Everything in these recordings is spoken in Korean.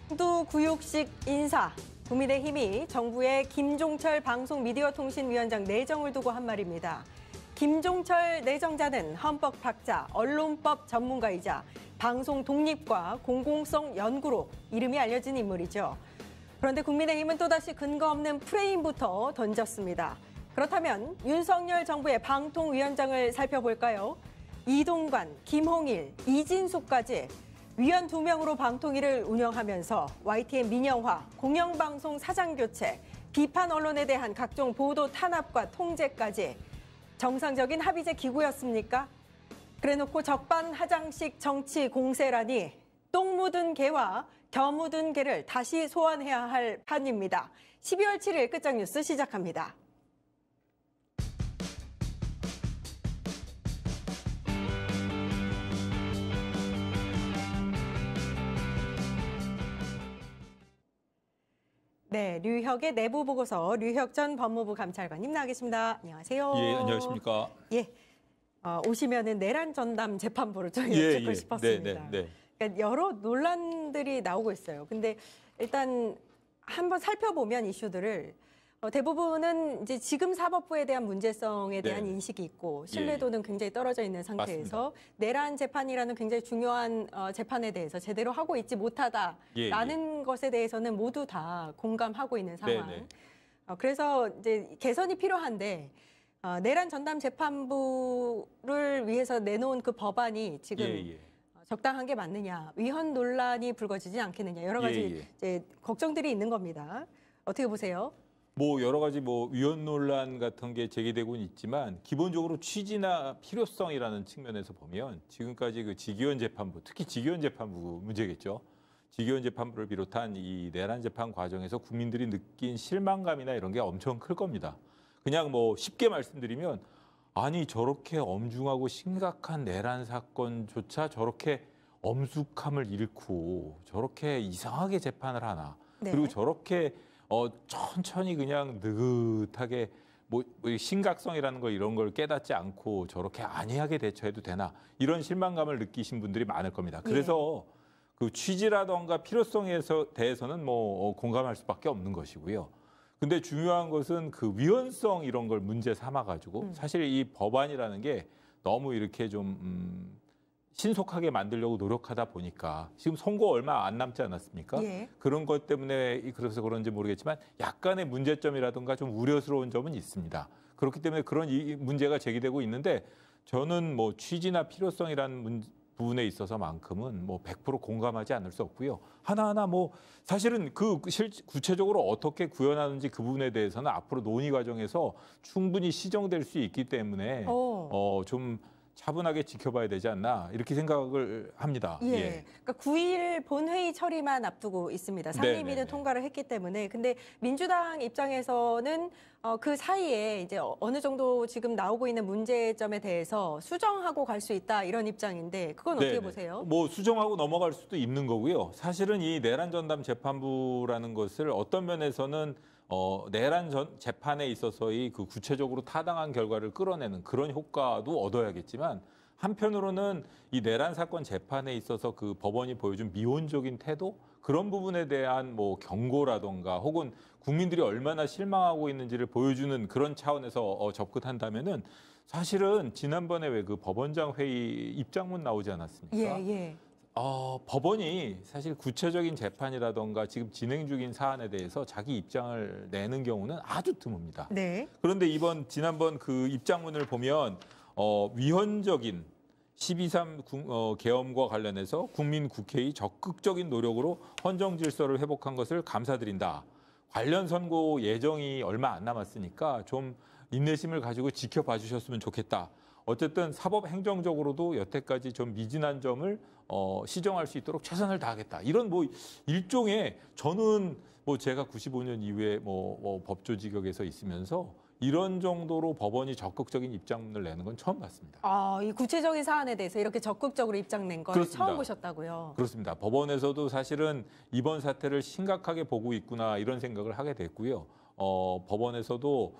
구육식 인사. 국민의힘이 정부의 김종철 방송미디어통신위원장 내정을 두고 한 말입니다. 김종철 내정자는 헌법학자, 언론법 전문가이자 방송 독립과 공공성 연구로 이름이 알려진 인물이죠. 그런데 국민의힘은 또다시 근거 없는 프레임부터 던졌습니다. 그렇다면 윤석열 정부의 방통위원장을 살펴볼까요? 이동관, 김홍일, 이진숙까지 위원 2명으로 방통위를 운영하면서 YTN 민영화, 공영방송 사장교체, 비판 언론에 대한 각종 보도 탄압과 통제까지 정상적인 합의제 기구였습니까? 그래놓고 적반하장식 정치 공세라니 똥 묻은 개와 겨 묻은 개를 다시 소환해야 할 판입니다. 12월 7일 끝장뉴스 시작합니다. 네, 류혁의 내부 보고서 류혁 전 법무부 감찰관님 나와 계십니다. 안녕하세요. 예, 안녕하십니까. 예, 오시면은 내란 전담 재판부를 좀 여쭙고 싶었습니다. 네. 그러니까 여러 논란들이 나오고 있어요. 근데 일단 한번 살펴보면 이슈들을 대부분은 이제 지금 사법부에 대한 문제성에 대한 네. 인식이 있고 신뢰도는 굉장히 떨어져 있는 상태에서 맞습니다. 내란 재판이라는 굉장히 중요한 재판에 대해서 제대로 하고 있지 못하다라는 것에 대해서는 모두 다 공감하고 있는 상황. 네네. 그래서 이제 개선이 필요한데 내란 전담 재판부를 위해서 내놓은 그 법안이 지금 적당한 게 맞느냐, 위헌 논란이 불거지지 않겠느냐 여러 가지 이제 걱정들이 있는 겁니다. 어떻게 보세요? 뭐 여러 가지 위헌 논란 같은 게 제기되고는 있지만 기본적으로 취지나 필요성이라는 측면에서 보면 지금까지 그 직위원 재판부, 특히 직위원 재판부 문제겠죠. 직위원 재판부를 비롯한 이 내란 재판 과정에서 국민들이 느낀 실망감이나 이런 게 엄청 클 겁니다. 그냥 쉽게 말씀드리면 아니 저렇게 엄중하고 심각한 내란 사건조차 저렇게 엄숙함을 잃고 저렇게 이상하게 재판을 하나. 네. 그리고 저렇게 천천히 그냥 느긋하게 심각성이라는 거 이런 걸 깨닫지 않고 저렇게 안이하게 대처해도 되나 이런 실망감을 느끼신 분들이 많을 겁니다. 그래서 그 취지라던가 필요성에 대해서는 공감할 수밖에 없는 것이고요. 근데 중요한 것은 그 위헌성 이런 걸 문제 삼아가지고 사실 이 법안이라는 게 너무 이렇게 좀 신속하게 만들려고 노력하다 보니까 지금 선거 얼마 안 남지 않았습니까? 그런 것 때문에 그래서 그런지 모르겠지만 약간의 문제점이라든가 좀 우려스러운 점은 있습니다. 그렇기 때문에 그런 문제가 제기되고 있는데 저는 취지나 필요성이라는 부분에 있어서만큼은 100% 공감하지 않을 수 없고요. 하나하나 사실은 구체적으로 어떻게 구현하는지 그 부분에 대해서는 앞으로 논의 과정에서 충분히 시정될 수 있기 때문에 좀 차분하게 지켜봐야 되지 않나 이렇게 생각을 합니다. 그러니까 9일 본회의 처리만 앞두고 있습니다. 상임위는 통과를 했기 때문에. 근데 민주당 입장에서는 그 사이에 이제 어느 정도 지금 나오고 있는 문제점에 대해서 수정하고 갈 수 있다 이런 입장인데 그건 어떻게 보세요? 수정하고 넘어갈 수도 있는 거고요. 사실은 이 내란 전담 재판부라는 것을 어떤 면에서는 내란 재판에 있어서의 그 구체적으로 타당한 결과를 끌어내는 그런 효과도 얻어야겠지만 한편으로는 이 내란 사건 재판에 있어서 그 법원이 보여준 미온적인 태도 그런 부분에 대한 경고라던가 혹은 국민들이 얼마나 실망하고 있는지를 보여주는 그런 차원에서 접근한다면은 사실은 지난번에 왜 그 법원장 회의 입장문 나오지 않았습니까? 법원이 사실 구체적인 재판이라던가 지금 진행 중인 사안에 대해서 자기 입장을 내는 경우는 아주 드뭅니다. 그런데 지난번 그 입장문을 보면 위헌적인 12.3 계엄과 관련해서 국민 국회의 적극적인 노력으로 헌정 질서를 회복한 것을 감사드린다. 관련 선고 예정이 얼마 안 남았으니까 좀 인내심을 가지고 지켜봐 주셨으면 좋겠다. 어쨌든 사법 행정적으로도 여태까지 좀 미진한 점을 시정할 수 있도록 최선을 다하겠다. 이런 일종의 저는 제가 95년 이후에 법조직역에서 있으면서 이런 정도로 법원이 적극적인 입장문을 내는 건 처음 봤습니다. 이 구체적인 사안에 대해서 이렇게 적극적으로 입장 낸 건 처음 보셨다고요? 그렇습니다. 법원에서도 사실은 이번 사태를 심각하게 보고 있구나 이런 생각을 하게 됐고요. 법원에서도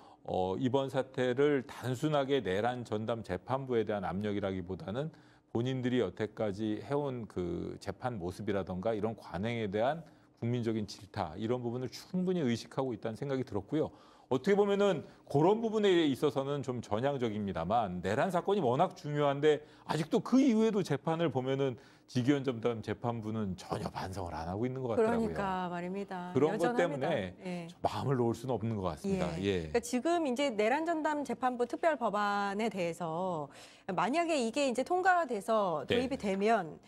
이번 사태를 단순하게 내란 전담 재판부에 대한 압력이라기보다는 본인들이 여태까지 해온 그 재판 모습이라던가 이런 관행에 대한 국민적인 질타 이런 부분을 충분히 의식하고 있다는 생각이 들었고요. 어떻게 보면은 그런 부분에 있어서는 좀 전향적입니다만 내란 사건이 워낙 중요한데 아직도 그 이후에도 재판을 보면은 지기현 전담 재판부는 전혀 반성을 안 하고 있는 것 같더라고요. 그러니까 말입니다. 그런 여전합니다. 것 때문에 예. 마음을 놓을 수는 없는 것 같습니다. 예. 예. 그러니까 지금 이제 내란 전담 재판부 특별 법안에 대해서 만약에 이게 이제 통과가 돼서 도입이 네. 되면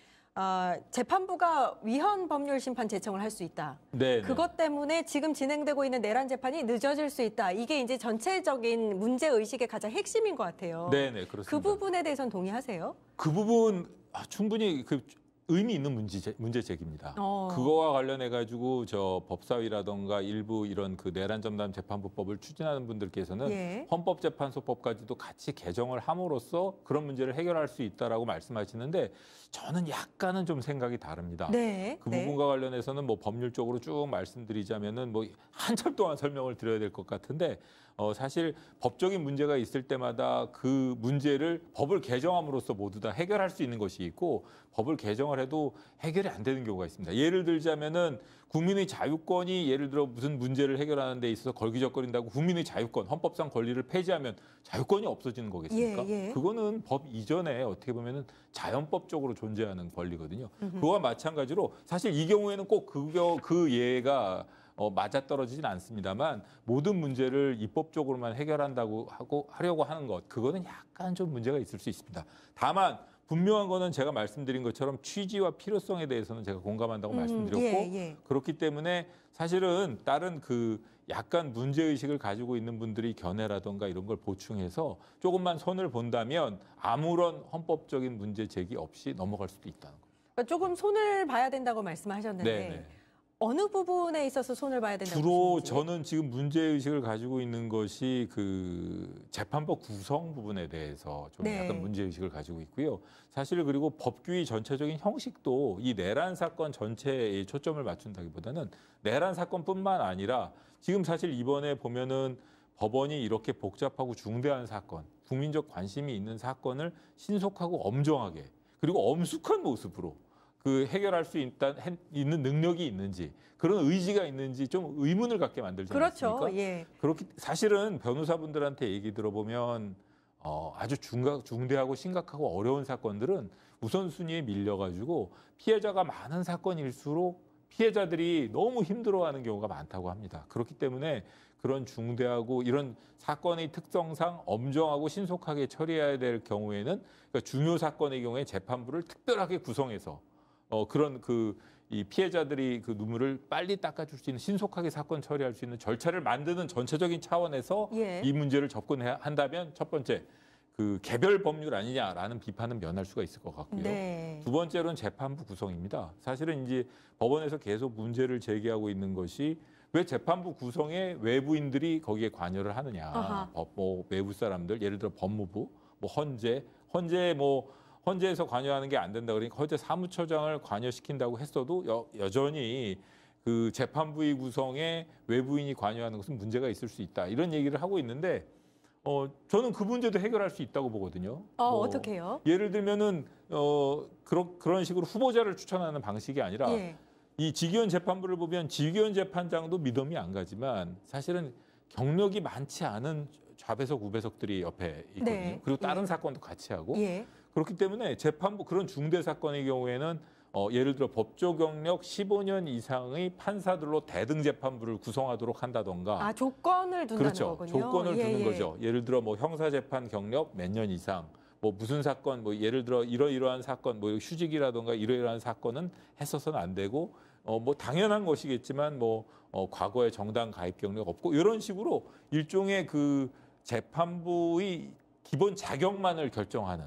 재판부가 위헌 법률 심판 제청을 할 수 있다. 네. 그것 때문에 지금 진행되고 있는 내란 재판이 늦어질 수 있다. 이게 이제 전체적인 문제 의식의 가장 핵심인 것 같아요. 네, 그렇습니다. 그 부분에 대해서는 동의하세요? 그 부분 충분히 그 의미 있는 문제 제기입니다. 그거와 관련해 가지고 저 법사위라던가 일부 이런 그 내란 전담 재판부법을 추진하는 분들께서는 예. 헌법재판소법까지도 같이 개정을 함으로써 그런 문제를 해결할 수 있다라고 말씀하시는데 저는 약간은 좀 생각이 다릅니다. 네. 그 네. 부분과 관련해서는 뭐 법률적으로 쭉 말씀드리자면은 뭐 한참 동안 설명을 드려야 될 것 같은데 사실 법적인 문제가 있을 때마다 그 문제를 법을 개정함으로써 모두 다 해결할 수 있는 것이 있고 법을 개정을 해도 해결이 안 되는 경우가 있습니다. 예를 들자면은 국민의 자유권이 예를 들어 무슨 문제를 해결하는 데 있어서 걸기적거린다고 국민의 자유권, 헌법상 권리를 폐지하면 자유권이 없어지는 거겠습니까? 예. 그거는 법 이전에 어떻게 보면은 자연법적으로 존재하는 권리거든요. 그거와 마찬가지로 사실 이 경우에는 꼭 그 예가 맞아떨어지진 않습니다만 모든 문제를 입법적으로만 해결한다고 하려고 하는 것 그거는 약간 좀 문제가 있을 수 있습니다. 다만 분명한 거는 제가 말씀드린 것처럼 취지와 필요성에 대해서는 제가 공감한다고 말씀드렸고 그렇기 때문에 사실은 다른 그 약간 문제의식을 가지고 있는 분들이 견해라든가 이런 걸 보충해서 조금만 손을 본다면 아무런 헌법적인 문제 제기 없이 넘어갈 수도 있다는 겁니다. 그러니까 조금 손을 봐야 된다고 말씀하셨는데 네. 어느 부분에 있어서 손을 봐야 된다고 주로 보시는지? 저는 지금 문제의식을 가지고 있는 것이 그 재판법 구성 부분에 대해서 좀 네. 약간 문제의식을 가지고 있고요. 사실 그리고 법규의 전체적인 형식도 이 내란 사건 전체에 초점을 맞춘다기보다는 내란 사건뿐만 아니라 지금 사실 이번에 보면은 법원이 이렇게 복잡하고 중대한 사건, 국민적 관심이 있는 사건을 신속하고 엄정하게 그리고 엄숙한 모습으로 그 해결할 수 있는 능력이 있는지 그런 의지가 있는지 좀 의문을 갖게 만들지 않습니까? 그렇죠. 예. 그렇게 사실은 변호사분들한테 얘기 들어보면 아주 중대하고 심각하고 어려운 사건들은 우선순위에 밀려가지고 피해자가 많은 사건일수록 피해자들이 너무 힘들어하는 경우가 많다고 합니다. 그렇기 때문에 그런 중대하고 이런 사건의 특성상 엄정하고 신속하게 처리해야 될 경우에는 그러니까 중요 사건의 경우에 재판부를 특별하게 구성해서 그런 이 피해자들이 그 눈물을 빨리 닦아줄 수 있는 신속하게 사건 처리할 수 있는 절차를 만드는 전체적인 차원에서 이 문제를 접근한다면 첫 번째 그 개별 법률 아니냐라는 비판은 면할 수가 있을 것 같고요. 네. 두 번째로는 재판부 구성입니다. 사실은 이제 법원에서 계속 문제를 제기하고 있는 것이 왜 재판부 구성에 외부인들이 거기에 관여를 하느냐. 외부 사람들 예를 들어 법무부, 헌재에서 관여하는 게 안 된다 그러니까 헌재 사무처장을 관여시킨다고 했어도 여전히 그 재판부의 구성에 외부인이 관여하는 것은 문제가 있을 수 있다. 이런 얘기를 하고 있는데 저는 그 문제도 해결할 수 있다고 보거든요. 어떻게요? 예를 들면은 그런 식으로 후보자를 추천하는 방식이 아니라 이 지기현 재판부를 보면 지기현 재판장도 믿음이 안 가지만 사실은 경력이 많지 않은 좌배석, 우배석들이 옆에 있거든요. 네. 그리고 다른 사건도 같이 하고 예. 그렇기 때문에 재판부 그런 중대 사건의 경우에는 예를 들어 법조 경력 15년 이상의 판사들로 대등 재판부를 구성하도록 한다던가 조건을 둔다는 그렇죠. 거군요. 조건을 두는 거죠. 예를 들어 뭐 형사 재판 경력 몇 년 이상 뭐 무슨 사건 뭐 예를 들어 이러이러한 사건 뭐 휴직이라던가 이러이러한 사건은 했어서는 안 되고 뭐 당연한 것이겠지만 뭐 과거에 정당 가입 경력 없고 이런 식으로 일종의 그 재판부의 기본 자격만을 결정하는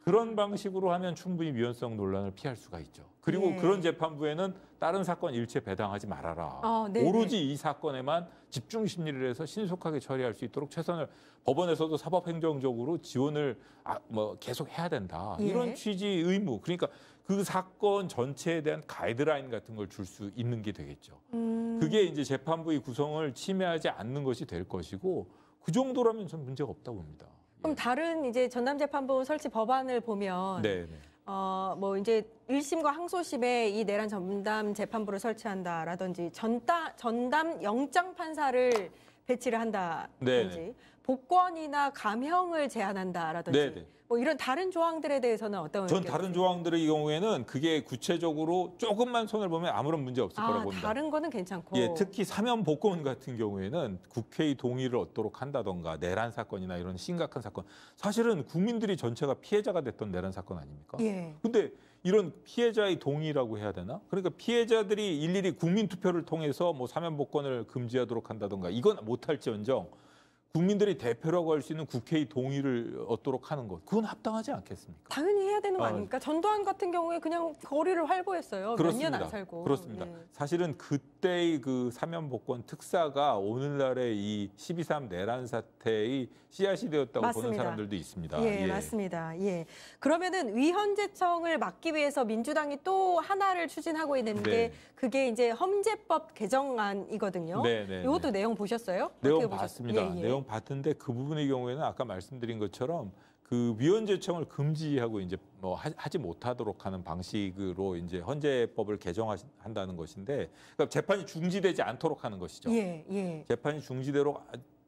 그런 방식으로 하면 충분히 위헌성 논란을 피할 수가 있죠. 그리고 그런 재판부에는 다른 사건 일체 배당하지 말아라. 오로지 이 사건에만 집중 심리를 해서 신속하게 처리할 수 있도록 최선을 법원에서도 사법행정적으로 지원을 계속 해야 된다. 이런 취지 의무. 그러니까 그 사건 전체에 대한 가이드라인 같은 걸 줄 수 있는 게 되겠죠. 그게 이제 재판부의 구성을 침해하지 않는 것이 될 것이고 그 정도라면 전 문제가 없다고 봅니다. 그럼 다른 이제 전담재판부 설치 법안을 보면 뭐 이제 1심과 항소심에 이 내란 전담 재판부를 설치한다라든지 전담 영장 판사를 배치를 한다든지 네네. 복권이나 감형을 제한한다라든지 네네. 뭐 이런 다른 조항들에 대해서는 어떤 전 의견이세요? 다른 조항들의 경우에는 그게 구체적으로 조금만 손을 보면 아무런 문제 없을 거라고 봅니다. 다른 거는 괜찮고. 예, 특히 사면 복권 같은 경우에는 국회의 동의를 얻도록 한다던가 내란 사건이나 이런 심각한 사건. 사실은 국민들이 전체가 피해자가 됐던 내란 사건 아닙니까? 예. 근데 이런 피해자의 동의라고 해야 되나? 그러니까 피해자들이 일일이 국민 투표를 통해서 뭐 사면 복권을 금지하도록 한다던가 이건 못할지언정 국민들이 대표라고 할 수 있는 국회의 동의를 얻도록 하는 것, 그건 합당하지 않겠습니까? 당연히 해야 되는 거 아닙니까? 전두환 같은 경우에 그냥 거리를 활보했어요. 몇 년 안 살고. 그렇습니다. 예. 사실은 그때의 그 사면 복권 특사가 오늘날의 이 12.3 내란 사태의 씨앗이 되었다고 맞습니다. 보는 사람들도 있습니다. 예, 맞습니다. 예. 그러면은 위헌 제청을 막기 위해서 민주당이 또 하나를 추진하고 있는 게 네. 그게 이제 험제법 개정안이거든요. 네. 이것도 내용 보셨어요? 내용 어떻게 봤습니다. 예. 내용 봤는데 그 부분의 경우에는 아까 말씀드린 것처럼 그 위헌 제청을 금지하고 이제 뭐 하지 못하도록 하는 방식으로 이제 헌재법을 개정한다는 것인데, 그러니까 재판이 중지되지 않도록 하는 것이죠. 예. 재판이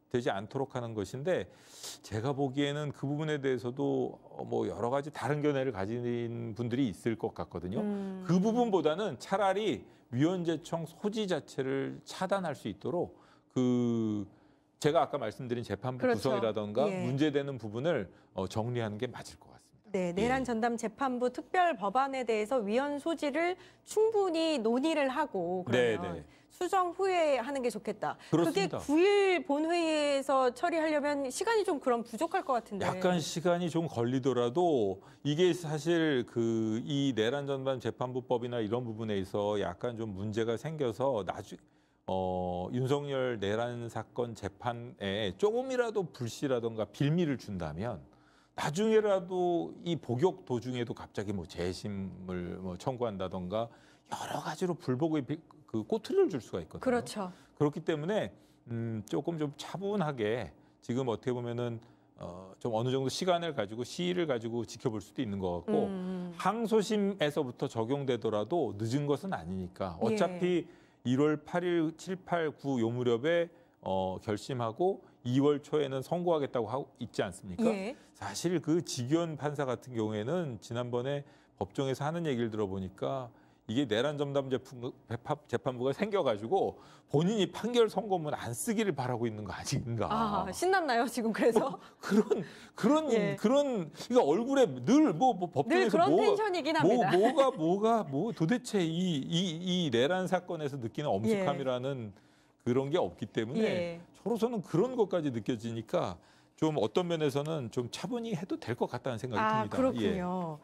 되지 않도록 하는 것인데, 제가 보기에는 그 부분에 대해서도 뭐 여러 가지 다른 견해를 가진 분들이 있을 것 같거든요. 그 부분보다는 차라리 위헌 제청 소지 자체를 차단할 수 있도록 제가 아까 말씀드린 재판부 그렇죠. 구성이라던가 예. 문제되는 부분을 정리하는 게 맞을 것 같습니다. 네, 내란 전담 재판부 특별 법안에 대해서 위헌 소지를 충분히 논의를 하고 그러면 네. 수정 후에 하는 게 좋겠다. 그렇습니다. 그게 9일 본회의에서 처리하려면 시간이 좀 그럼 부족할 것 같은데. 약간 시간이 좀 걸리더라도 이게 사실 이 내란 전담 재판부법이나 이런 부분에 있어 약간 좀 문제가 생겨서 윤석열 내란 사건 재판에 조금이라도 불씨라던가 빌미를 준다면 나중에라도 이 복역 도중에도 갑자기 뭐 재심을 청구한다던가 여러 가지로 불복의 꼬투리를 줄 수가 있거든요. 그렇죠. 그렇기 때문에 조금 좀 차분하게 지금 어떻게 보면은 좀 어느 정도 시간을 가지고 시일을 가지고 지켜볼 수도 있는 것 같고 항소심에서부터 적용되더라도 늦은 것은 아니니까 어차피 1월 8일, 7, 8, 9 요 무렵에 결심하고 2월 초에는 선고하겠다고 하고 있지 않습니까? 예. 사실 그 지기현 판사 같은 경우에는 지난번에 법정에서 하는 얘기를 들어보니까 이게 내란 전담 재판부가 생겨가지고 본인이 판결 선고문 안 쓰기를 바라고 있는 거 아닌가? 신났나요 지금 그래서? 그런 그러니까 얼굴에 늘 뭐 법정에서 늘 그런 텐션이긴 합니다. 도대체 이 내란 사건에서 느끼는 엄숙함이라는 그런 게 없기 때문에 저로서는 그런 것까지 느껴지니까 좀 어떤 면에서는 좀 차분히 해도 될 것 같다는 생각이 듭니다. 그렇군요.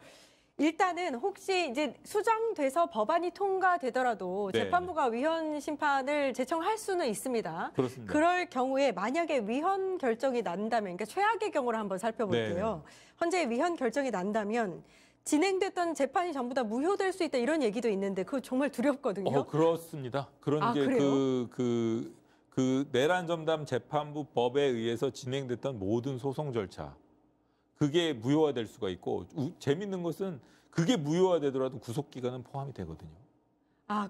일단은 혹시 이제 수정돼서 법안이 통과되더라도 재판부가 위헌 심판을 제청할 수는 있습니다. 그렇습니다. 그럴 경우에 만약에 위헌 결정이 난다면, 그러니까 최악의 경우를 한번 살펴볼게요. 현재 위헌 결정이 난다면 진행됐던 재판이 전부 다 무효될 수 있다 이런 얘기도 있는데 그거 정말 두렵거든요. 그렇습니다. 그런 이제 그래요? 그 내란 전담 재판부법에 의해서 진행됐던 모든 소송 절차 그게 무효화될 수가 있고 재밌는 것은 그게 무효화되더라도 구속 기간은 포함이 되거든요.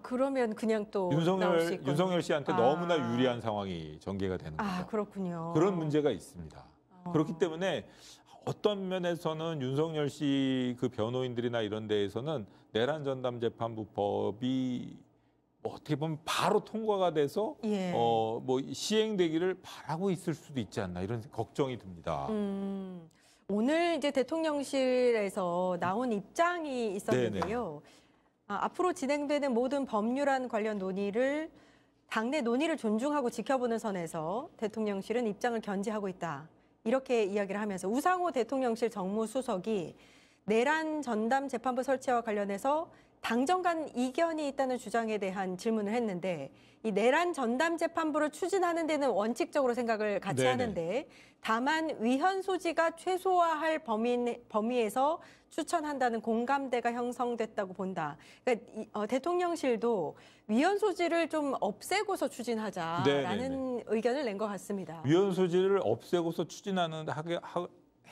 그러면 그냥 또 나올 수 있군요. 윤석열 씨한테 너무나 유리한 상황이 전개가 되는 거죠. 그렇군요. 그런 문제가 있습니다. 그렇기 때문에 어떤 면에서는 윤석열 씨 그 변호인들이나 이런 데에서는 내란 전담 재판부법이 어떻게 보면 바로 통과가 돼서 뭐 시행되기를 바라고 있을 수도 있지 않나 이런 걱정이 듭니다. 오늘 이제 대통령실에서 나온 입장이 있었는데요. 앞으로 진행되는 모든 법률안 관련 논의를 당내 논의를 존중하고 지켜보는 선에서 대통령실은 입장을 견지하고 있다. 이렇게 이야기를 하면서 우상호 대통령실 정무수석이 내란 전담 재판부 설치와 관련해서 당정 간 이견이 있다는 주장에 대한 질문을 했는데 이 내란 전담 재판부를 추진하는 데는 원칙적으로 생각을 같이 하는데 다만 위헌 소지가 최소화할 범위에서 추천한다는 공감대가 형성됐다고 본다. 대통령실도 위헌 소지를 좀 없애고서 추진하자라는 의견을 낸 것 같습니다. 위헌 소지를 없애고서 추진하는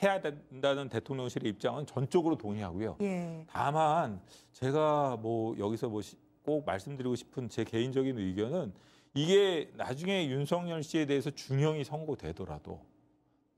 해야 된다는 대통령실의 입장은 전적으로 동의하고요. 예. 다만 제가 뭐 여기서 꼭 말씀드리고 싶은 제 개인적인 의견은 이게 나중에 윤석열 씨에 대해서 중형이 선고되더라도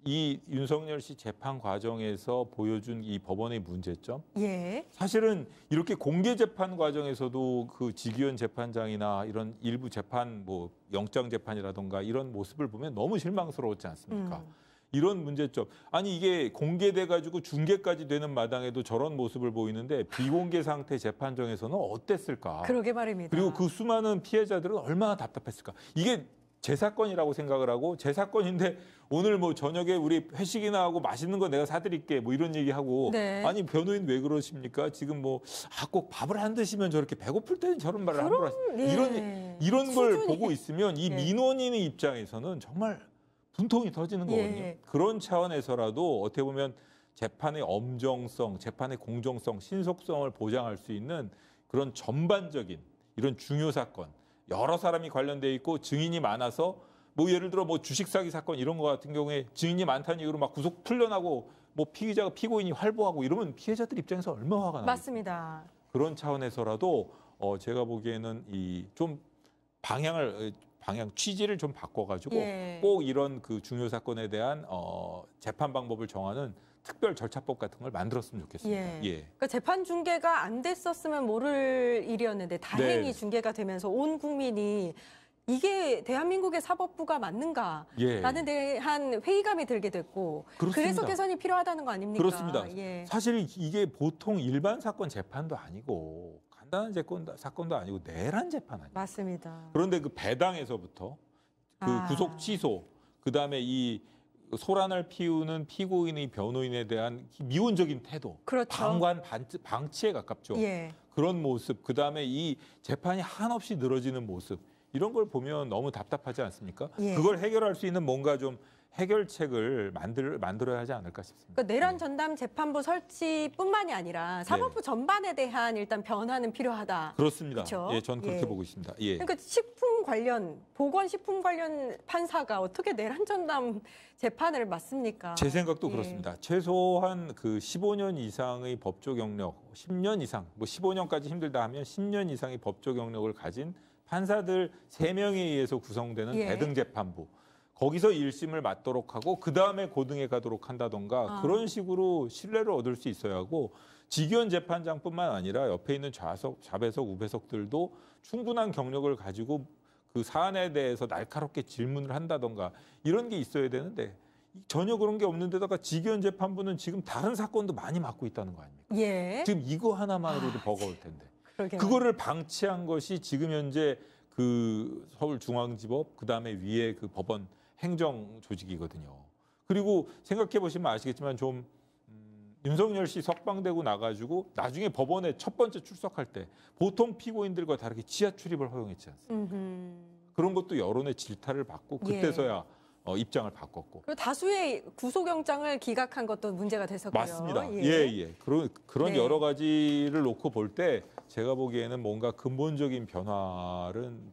이 윤석열 씨 재판 과정에서 보여준 이 법원의 문제점, 예. 사실은 이렇게 공개 재판 과정에서도 그 지기현 재판장이나 이런 일부 재판, 뭐 영장 재판이라던가 이런 모습을 보면 너무 실망스러웠지 않습니까? 이런 문제점. 아니 이게 공개돼 가지고 중계까지 되는 마당에도 저런 모습을 보이는데 비공개 상태 재판정에서는 어땠을까? 그러게 말입니다. 그리고 그 수많은 피해자들은 얼마나 답답했을까? 이게 제 사건이라고 생각을 하고 제 사건인데 오늘 뭐 저녁에 우리 회식이나 하고 맛있는 거 내가 사드릴게 뭐 이런 얘기하고 네. 아니 변호인 왜 그러십니까? 지금 뭐 꼭 밥을 안 드시면 저렇게 배고플 때는 저런 말을 함부로 하시 예. 이런 걸 수준이. 보고 있으면 이 예. 민원인의 입장에서는 정말 분통이 터지는 거거든요. 예. 그런 차원에서라도 어떻게 보면 재판의 엄정성, 재판의 공정성, 신속성을 보장할 수 있는 그런 전반적인 이런 중요 사건, 여러 사람이 관련돼 있고 증인이 많아서 뭐 예를 들어 뭐 주식 사기 사건 이런 거 같은 경우에 증인이 많다는 이유로 막 구속 풀려나고 뭐 피의자가 피고인이 활보하고 이러면 피해자들 입장에서 얼마나 화가 나요. 맞습니다. 그런 차원에서라도 제가 보기에는 이 좀 방향 취지를 좀 바꿔가지고 예. 꼭 이런 그 중요 사건에 대한 재판 방법을 정하는 특별 절차법 같은 걸 만들었으면 좋겠습니다. 예. 그러니까 재판 중계가 안 됐었으면 모를 일이었는데 다행히 네. 중계가 되면서 온 국민이 이게 대한민국의 사법부가 맞는가? 예. 라는 대한 회의감이 들게 됐고 그렇습니다. 그래서 개선이 필요하다는 거 아닙니까? 그렇습니다. 예. 사실 이게 보통 일반 사건 재판도 아니고 간단한 사건도 아니고 내란 재판 아니에요. 맞습니다. 그런데 그 배당에서부터 그 구속 취소, 그다음에 이 소란을 피우는 피고인의 변호인에 대한 미온적인 태도, 그렇죠. 방치에 가깝죠. 예. 그런 모습, 그다음에 이 재판이 한없이 늘어지는 모습, 이런 걸 보면 너무 답답하지 않습니까? 예. 그걸 해결할 수 있는 뭔가 좀 해결책을 만들어야 하지 않을까 싶습니다. 그러니까 내란 전담 재판부 설치뿐만이 아니라 사법부 전반에 대한 일단 변화는 필요하다. 그렇습니다. 그렇죠? 예, 저는 그렇게 예. 보고 있습니다. 예. 그러니까 식품 관련, 보건식품 관련 판사가 어떻게 내란 전담 재판을 맡습니까? 제 생각도 예. 그렇습니다. 최소한 그 15년 이상의 법조 경력, 10년 이상, 뭐 15년까지 힘들다 하면 10년 이상의 법조 경력을 가진 판사들 3명에 의해서 구성되는 예. 대등재판부. 거기서 1심을 맡도록 하고 그다음에 고등에 가도록 한다던가 그런 식으로 신뢰를 얻을 수 있어야 하고 지기현 재판장뿐만 아니라 옆에 있는 좌배석, 우배석들도 충분한 경력을 가지고 그 사안에 대해서 날카롭게 질문을 한다던가 이런 게 있어야 되는데 전혀 그런 게 없는데다가 지기현 재판부는 지금 다른 사건도 많이 맡고 있다는 거 아닙니까? 예. 지금 이거 하나만으로도 버거울 텐데. 그러게요. 그거를 방치한 것이 지금 현재 그 서울중앙지법 그다음에 위에 그 법원 행정 조직이거든요. 그리고 생각해 보시면 아시겠지만 좀 윤석열 씨 석방되고 나가지고 나중에 법원에 첫 번째 출석할 때 보통 피고인들과 다르게 지하 출입을 허용했지 않습니까? 그런 것도 여론의 질타를 받고 그때서야 입장을 바꿨고. 그리고 다수의 구속영장을 기각한 것도 문제가 됐었고요. 맞습니다. 예. 그런 네. 여러 가지를 놓고 볼 때 제가 보기에는 뭔가 근본적인 변화는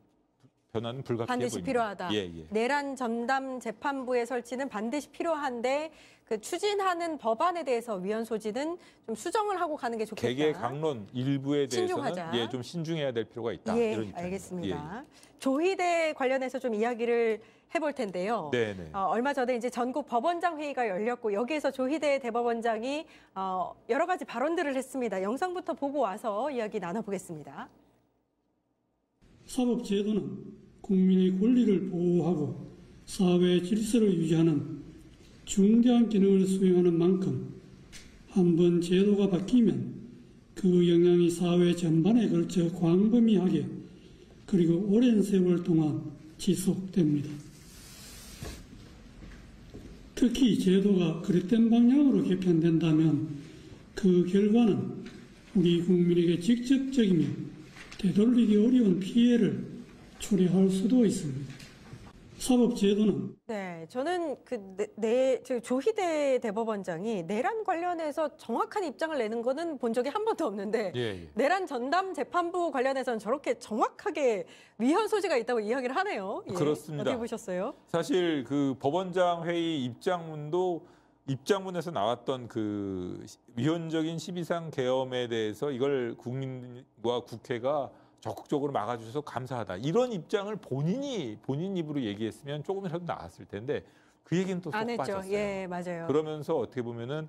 불가피해 반드시 보입니다. 필요하다. 예. 내란 전담 재판부의 설치는 반드시 필요한데 그 추진하는 법안에 대해서 위헌 소지는 좀 수정을 하고 가는 게 좋겠다. 개개 강론 일부에 대해서는 신중하자. 좀 신중해야 될 필요가 있다. 예, 이런 입장입니다. 알겠습니다. 조희대 관련해서 좀 이야기를 해볼 텐데요. 네네. 얼마 전에 이제 전국 법원장 회의가 열렸고 여기에서 조희대 대법원장이 여러 가지 발언들을 했습니다. 영상부터 보고 와서 이야기 나눠보겠습니다. 사법제도는 국민의 권리를 보호하고 사회 질서를 유지하는 중대한 기능을 수행하는 만큼 한번 제도가 바뀌면 그 영향이 사회 전반에 걸쳐 광범위하게 그리고 오랜 세월 동안 지속됩니다. 특히 제도가 그릇된 방향으로 개편된다면 그 결과는 우리 국민에게 직접적이며 되돌리기 어려운 피해를 초래할 수도 있습니다. 사법제도는 네, 저는 조희대 대법원장이 내란 관련해서 정확한 입장을 내는 거는 본 적이 한 번도 없는데 예. 내란 전담 재판부 관련해서는 저렇게 정확하게 위헌 소지가 있다고 이야기를 하네요. 예. 그렇습니다. 어떻게 보셨어요? 사실 그 법원장 회의 입장문도 입장문에서 나왔던 그 위헌적인 12상 계엄에 대해서 이걸 국민과 국회가 적극적으로 막아주셔서 감사하다. 이런 입장을 본인 입으로 얘기했으면 조금이라도 나았을 텐데 그 얘기는 또 쏙 안 했죠. 빠졌어요. 예, 맞아요. 그러면서 어떻게 보면은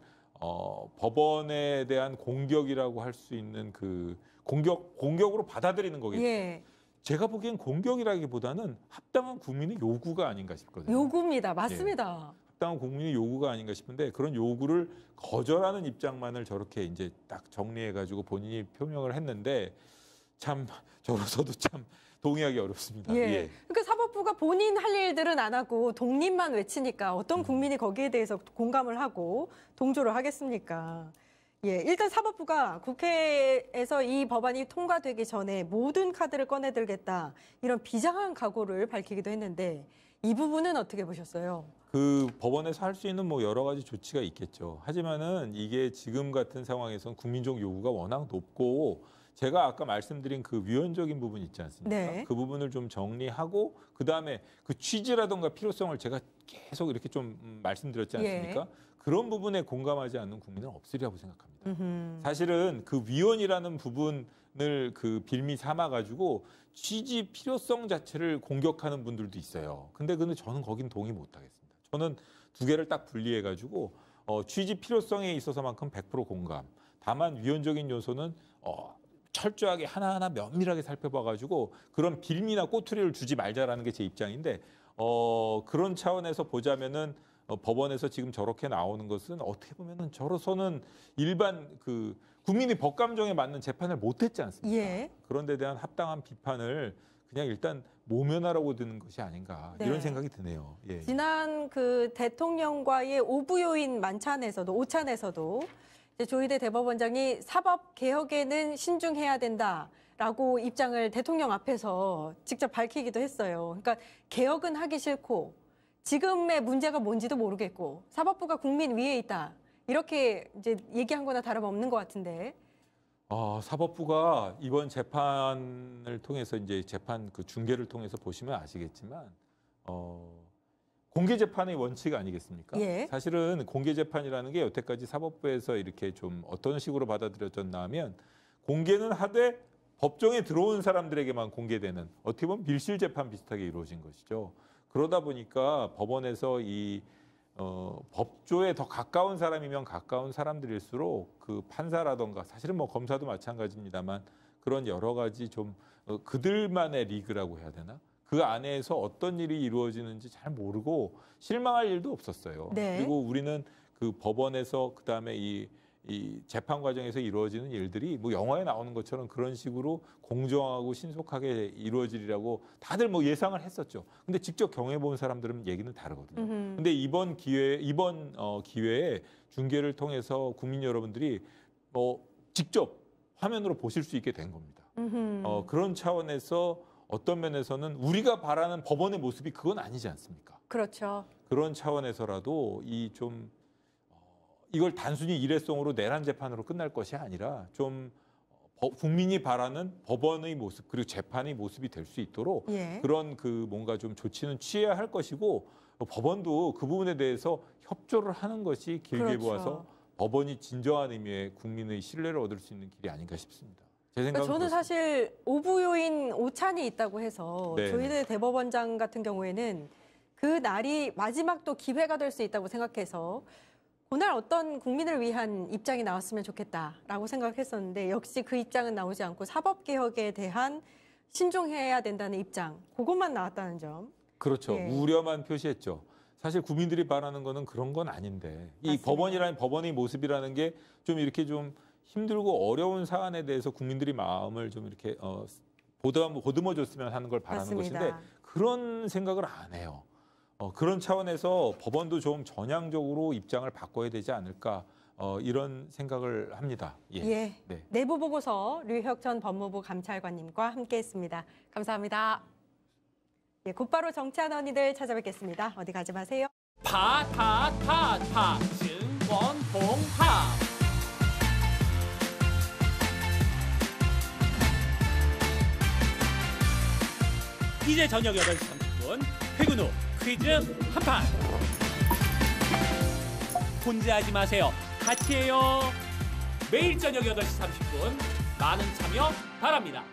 법원에 대한 공격이라고 할 수 있는 그 공격으로 받아들이는 거겠죠. 예. 제가 보기엔 공격이라기보다는 합당한 국민의 요구가 아닌가 싶거든요. 요구입니다. 맞습니다. 합당한 국민의 요구가 아닌가 싶은데 그런 요구를 거절하는 입장만을 저렇게 이제 딱 정리해가지고 본인이 표명을 했는데 참 저로서도 참 동의하기 어렵습니다. 예. 그러니까 사법부가 본인 할 일들은 안 하고 독립만 외치니까 어떤 국민이 거기에 대해서 공감을 하고 동조를 하겠습니까? 예, 일단 사법부가 국회에서 이 법안이 통과되기 전에 모든 카드를 꺼내들겠다 이런 비장한 각오를 밝히기도 했는데 이 부분은 어떻게 보셨어요? 그 법원에서 할 수 있는 뭐 여러 가지 조치가 있겠죠. 하지만은 이게 지금 같은 상황에서는 국민적 요구가 워낙 높고 제가 아까 말씀드린 그 위헌적인 부분 있지 않습니까? 네. 그 부분을 좀 정리하고 그다음에 그 취지라든가 필요성을 제가 계속 이렇게 좀 말씀드렸지 않습니까? 그런 부분에 공감하지 않는 국민은 없으리라고 생각합니다. 사실은 그 위헌이라는 부분을 그 빌미 삼아 가지고 취지 필요성 자체를 공격하는 분들도 있어요. 근데 저는 거긴 동의 못 하겠습니다. 저는 두 개를 딱 분리해 가지고 취지 필요성에 있어서만큼 100% 공감. 다만 위헌적인 요소는 철저하게 하나하나 면밀하게 살펴봐 가지고 그런 빌미나 꼬투리를 주지 말자라는 게 제 입장인데 그런 차원에서 보자면은 법원에서 지금 저렇게 나오는 것은 어떻게 보면은 저로서는 일반 그 국민의 법 감정에 맞는 재판을 못했지 않습니까? 예. 그런 데 대한 합당한 비판을 그냥 일단 모면하라고 드는 것이 아닌가 네. 이런 생각이 드네요. 예. 지난 그 대통령과의 오부요인 오찬에서도 이제 조희대 대법원장이 사법 개혁에는 신중해야 된다라고 입장을 대통령 앞에서 직접 밝히기도 했어요. 그러니까 개혁은 하기 싫고 지금의 문제가 뭔지도 모르겠고 사법부가 국민 위에 있다. 이렇게 이제 얘기한 거나 다름없는 것 같은데. 사법부가 이번 재판을 통해서 이제 재판 그 중계를 통해서 보시면 아시겠지만 공개 재판의 원칙 아니겠습니까? 예. 사실은 공개 재판이라는 게 여태까지 사법부에서 이렇게 좀 어떤 식으로 받아들여졌나 하면 공개는 하되 법정에 들어온 사람들에게만 공개되는 어떻게 보면 밀실 재판 비슷하게 이루어진 것이죠. 그러다 보니까 법원에서 이 법조에 더 가까운 사람이면 가까운 사람들일수록 그 판사라던가 사실은 뭐 검사도 마찬가지입니다만 그런 여러 가지 좀 그들만의 리그라고 해야 되나? 그 안에서 어떤 일이 이루어지는지 잘 모르고 실망할 일도 없었어요. 네. 그리고 우리는 그 법원에서 그다음에 이 재판 과정에서 이루어지는 일들이 뭐 영화에 나오는 것처럼 그런 식으로 공정하고 신속하게 이루어지리라고 다들 뭐 예상을 했었죠. 근데 직접 경험해 본 사람들은 얘기는 다르거든요. 근데 이번 기회에 중계를 통해서 국민 여러분들이 직접 화면으로 보실 수 있게 된 겁니다. 그런 차원에서 어떤 면에서는 우리가 바라는 법원의 모습이 그건 아니지 않습니까? 그렇죠. 그런 차원에서라도 이걸 단순히 일회성으로 내란 재판으로 끝날 것이 아니라 좀 국민이 바라는 법원의 모습 그리고 재판의 모습이 될 수 있도록 예. 그런 그 뭔가 좀 조치는 취해야 할 것이고 법원도 그 부분에 대해서 협조를 하는 것이 길게 그렇죠. 보아서 법원이 진정한 의미의 국민의 신뢰를 얻을 수 있는 길이 아닌가 싶습니다. 제 생각은 그러니까 저는 그렇습니다. 사실 오부요인 오찬이 있다고 해서 네. 조희대 대법원장 같은 경우에는 그 날이 마지막 또 기회가 될 수 있다고 생각해서 그날 어떤 국민을 위한 입장이 나왔으면 좋겠다라고 생각했었는데 역시 그 입장은 나오지 않고 사법개혁에 대한 신중해야 된다는 입장 그것만 나왔다는 점. 그렇죠. 예. 우려만 표시했죠. 사실 국민들이 바라는 거는 그런 건 아닌데 이 맞습니다. 법원의 모습이라는 게 좀 이렇게 좀 힘들고 어려운 사안에 대해서 국민들이 마음을 좀 이렇게 보듬어 줬으면 하는 걸 바라는 맞습니다. 것인데 그런 생각을 안 해요. 그런 차원에서 법원도 좀 전향적으로 입장을 바꿔야 되지 않을까 이런 생각을 합니다. 예. 예. 네. 내부 보고서 류혁 전 법무부 감찰관님과 함께했습니다. 감사합니다. 예, 곧바로 정치한 언니들 찾아뵙겠습니다. 어디 가지 마세요. 파타타타 증권봉합 이제 저녁 8시 30분 퇴근 후 퀴즈 한판 혼자 하지 마세요. 같이 해요. 매일 저녁 8시 30분 많은 참여 바랍니다.